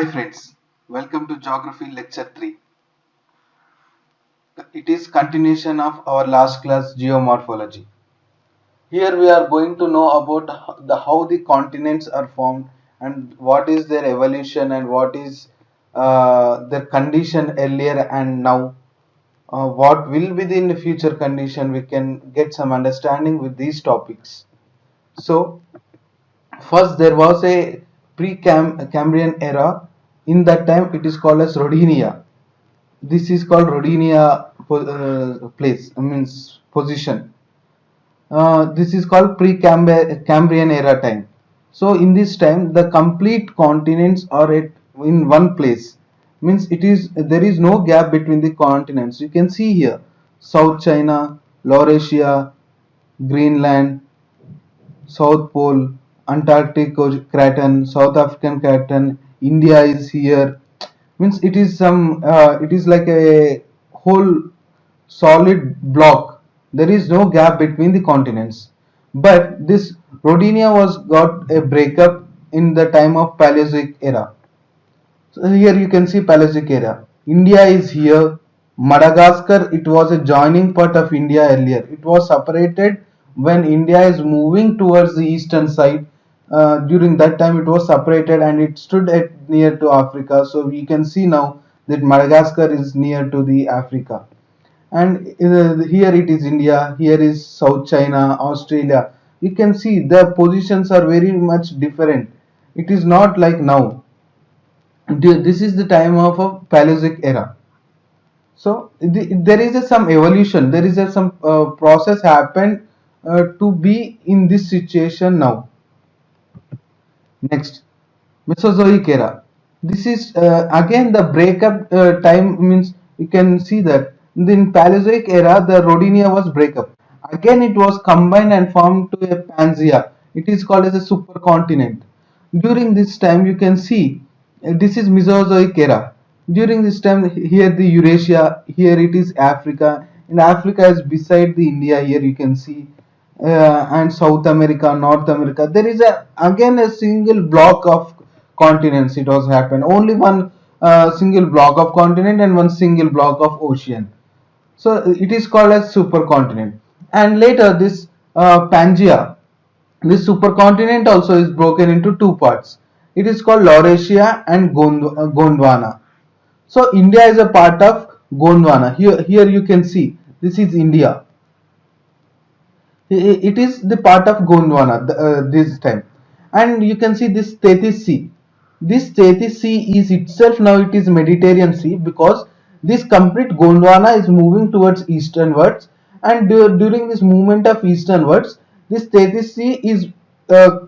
Hi friends, welcome to Geography Lecture 3. It is continuation of our last class geomorphology. Here we are going to know about how the continents are formed and what is their evolution and what is their condition earlier and now. What will be the in the future condition, we can get some understanding with these topics. So first there was a pre-Cambrian era. In that time it is called as Rodinia. This is called Rodinia place, means position. This is called pre-Cambrian era time. So in this time, the complete continents are in one place. Means there is no gap between the continents. You can see here, South China, Laurasia, Greenland, South Pole, Antarctic Craton, South African Craton, India is here. Means it is like a whole solid block. There is no gap between the continents. But this Rodinia was got a breakup in the time of Paleozoic era. So here you can see Paleozoic era. India is here. Madagascar, it was a joining part of India earlier. It was separated when India is moving towards the eastern side. During that time, it was separated and it stood at near to Africa. So we can see now that Madagascar is near to the Africa. And here it is India. Here is South China, Australia. You can see the positions are very much different. It is not like now. This is the time of a Paleozoic era. So there is some evolution. There is some process happened to be in this situation now. Next, Mesozoic era. This is again the breakup time. Means you can see that in Paleozoic era the Rodinia was breakup. Again it was combined and formed to a Pangaea. It is called as a supercontinent. During this time you can see this is Mesozoic era. During this time here the Eurasia, here it is Africa, and Africa is beside the India. Here you can see and South America, North America. There is again a single block of continents. It was happened. Only one single block of continent and one single block of ocean. So it is called as supercontinent. And later this Pangaea, this supercontinent also is broken into two parts. It is called Laurasia and Gondwana. So India is a part of Gondwana. Here you can see this is India. It is the part of Gondwana this time, and you can see this Tethys Sea. This Tethys Sea is itself now it is Mediterranean Sea because this complete Gondwana is moving towards easternwards, and during this movement of easternwards, this Tethys Sea is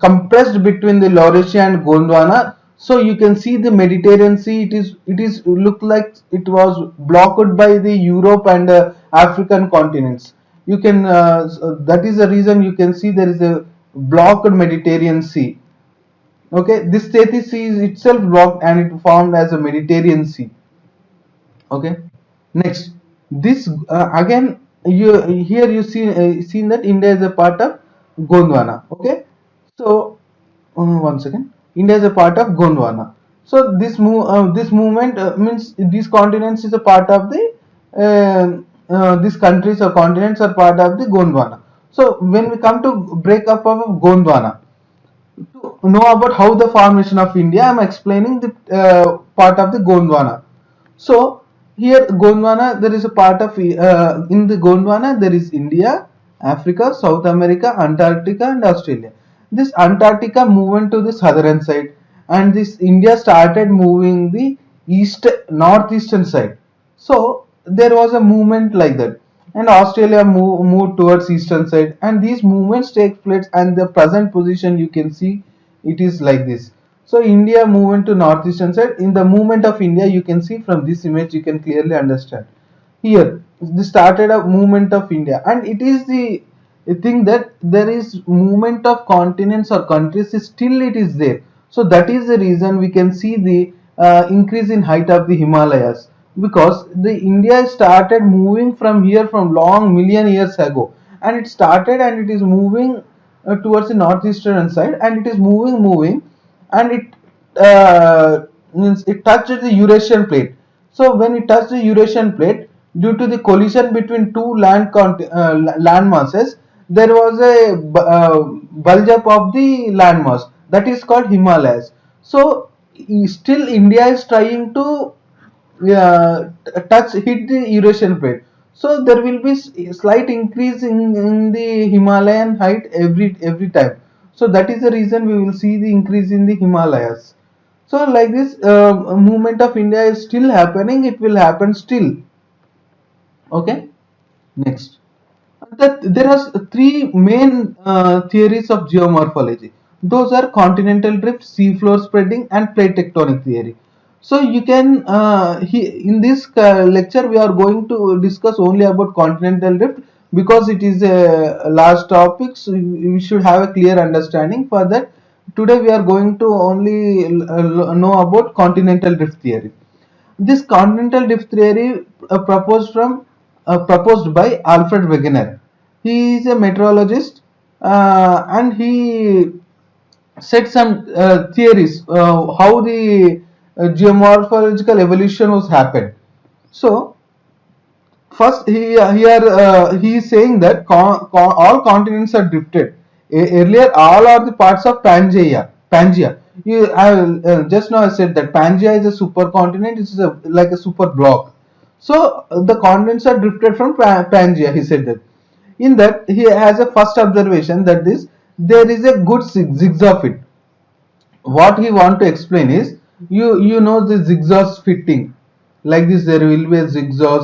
compressed between the Laurasia and Gondwana. So you can see the Mediterranean Sea. It is look like it was blocked by the Europe and African continents. You can that is the reason you can see there is a blocked Mediterranean Sea. Okay, this Tethys Sea is itself blocked and it formed as a Mediterranean Sea. Okay, next this again you here you see seen that India is a part of Gondwana. Okay, so one second, India is a part of Gondwana. So this movement means these continents is a part of the these countries or continents are part of the Gondwana. So when we come to break up of Gondwana, to know about how the formation of India, I am explaining the part of the Gondwana. So here Gondwana, there is a part of in the Gondwana there is India, Africa, South America, Antarctica, and Australia. This Antarctica moved to the southern side, and this India started moving the northeastern side. So there was a movement like that, and Australia moved towards eastern side, and these movements take place. And the present position you can see it is like this. So India moved to northeastern side. In the movement of India, you can see from this image, you can clearly understand. Here, this started a movement of India, and it is the thing that there is movement of continents or countries. Still, it is there. So that is the reason we can see the increase in height of the Himalayas, because the India started moving from here from long million years ago, and it started and it is moving towards the northeastern side, and it is moving, and it means it touched the Eurasian plate. So when it touched the Eurasian plate, due to the collision between two land masses, there was a bulge up of the land mass that is called Himalayas. So still India is trying to touch hit the Eurasian plate. So there will be slight increase in the Himalayan height every time. So that is the reason we will see the increase in the Himalayas. So like this movement of India is still happening. It will happen still. Okay. Next. There are three main theories of geomorphology. Those are continental drift, seafloor spreading, and plate tectonic theory. So you can in this lecture we are going to discuss only about continental drift because it is a large topic. So we should have a clear understanding. For that, today we are going to only know about continental drift theory. This continental drift theory proposed by Alfred Wegener. He is a meteorologist and he set some theories how the geomorphological evolution was happened. So first he is saying that all continents are drifted. Earlier all are the parts of Pangea. Just now I said that Pangea is a supercontinent. It's like a super block. So the continents are drifted from Pangea. He said that. In that he has a first observation that this there is a good zigzag fit. What he want to explain is you know the zigzag fitting, like this there will be a zigzag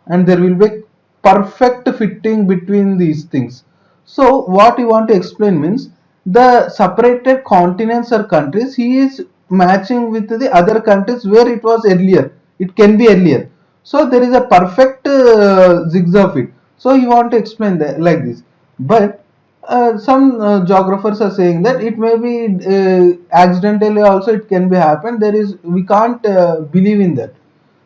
and there will be perfect fitting between these things. So what you want to explain means the separated continents or countries he is matching with the other countries where it was earlier. It can be earlier. So there is a perfect zigzag fit. So you want to explain that like this. But some geographers are saying that it may be accidentally also it can be happened. There is we can't believe in that.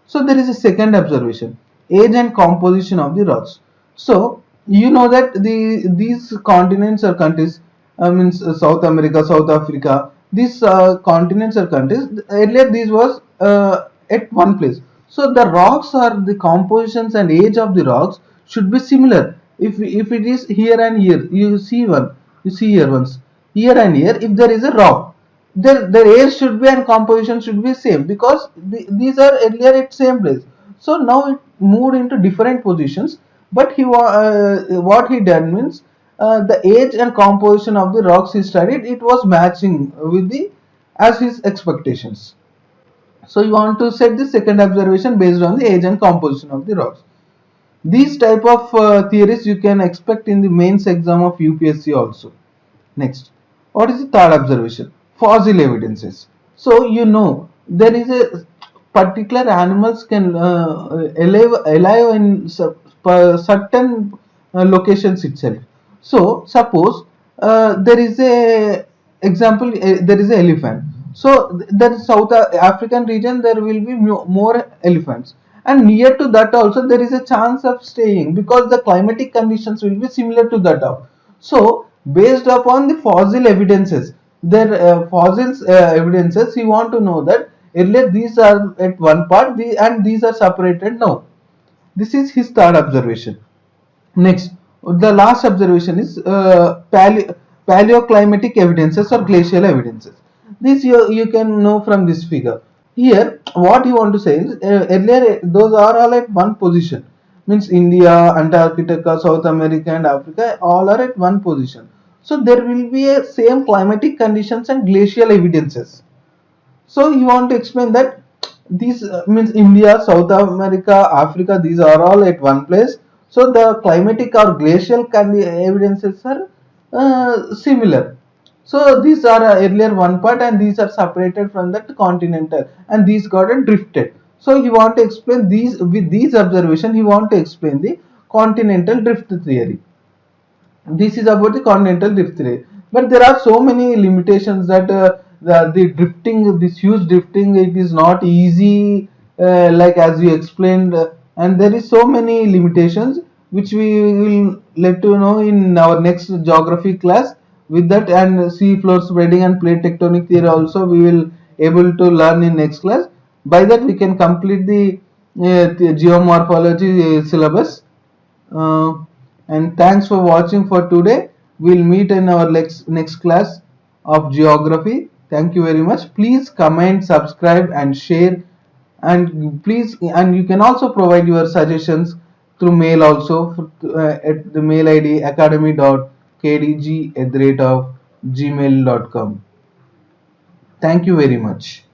So there is a second observation, age and composition of the rocks. So you know that these continents or countries, means South America, South Africa, these continents or countries, earlier these was at one place. So the rocks or the compositions and age of the rocks should be similar. If it is here and here, you see here once, here and here, if there is a rock, the air should be and composition should be same because these are earlier at same place. So now it moved into different positions, but what he done means the age and composition of the rocks he studied, it was matching with the as his expectations. So you want to set the second observation based on the age and composition of the rocks. These type of theories you can expect in the mains exam of UPSC also. Next, what is the third observation? Fossil evidences. So you know there is a particular animals can alive in certain locations itself. So suppose there is a example, there is an elephant. So the South African region there will be more elephants, and near to that also there is a chance of staying because the climatic conditions will be similar to that of. So based upon the fossil evidences, their fossils evidences, you want to know that earlier these are at one part and these are separated now. This is his third observation. Next, the last observation is paleoclimatic evidences or glacial evidences. This you can know from this figure. Here, what you want to say is earlier those are all at one position. Means India, Antarctica, South America, and Africa all are at one position. So there will be a same climatic conditions and glacial evidences. So you want to explain that these means India, South America, Africa, these are all at one place. So the climatic or glacial evidences are similar. So these are earlier one part and these are separated from that continental and these got drifted. So you want to explain these with these observation. You want to explain the continental drift theory. This is about the continental drift theory, but there are so many limitations that the drifting, this huge drifting, it is not easy, like as you explained, and there is so many limitations which we will let you know in our next geography class. With that and sea floor spreading and plate tectonic theory also we will able to learn in next class. By that we can complete the geomorphology syllabus. uh, and thanks for watching for today. We'll meet in our next class of geography. Thank you very much. Please comment, subscribe and share, and you can also provide your suggestions through mail also, at the mail id academy.kdg@gmail.com. Thank you very much.